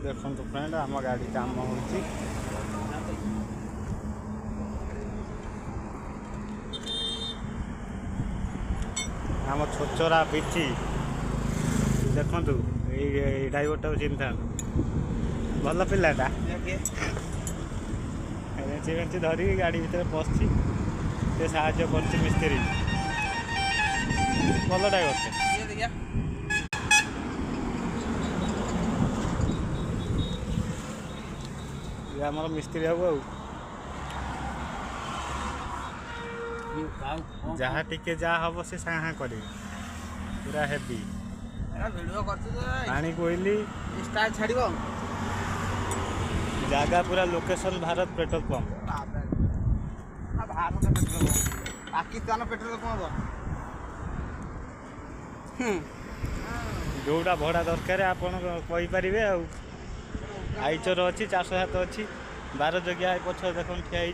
देखो फ्रेंड आम गाड़ी काम होची आम छोचरा पिची देखु ये ड्राइवर चिन्ह था भल पिलाटा धरिकी गाड़ी भितर पशि साहय कर मिस्त्री भल ड्राइवर ये आम मिस्त्री हब जहाँ टिके जहाँ हम से साहा कर पूरा हेवी पानी कोईली छाड़ जगह पूरा location Bharat petrol pump Pakistan petrol pump जोड़ा भड़ा दरकार आपड़ कहींपारे आईचर अच्छी 407 अच्छी 12 जगह पछ देख ठिया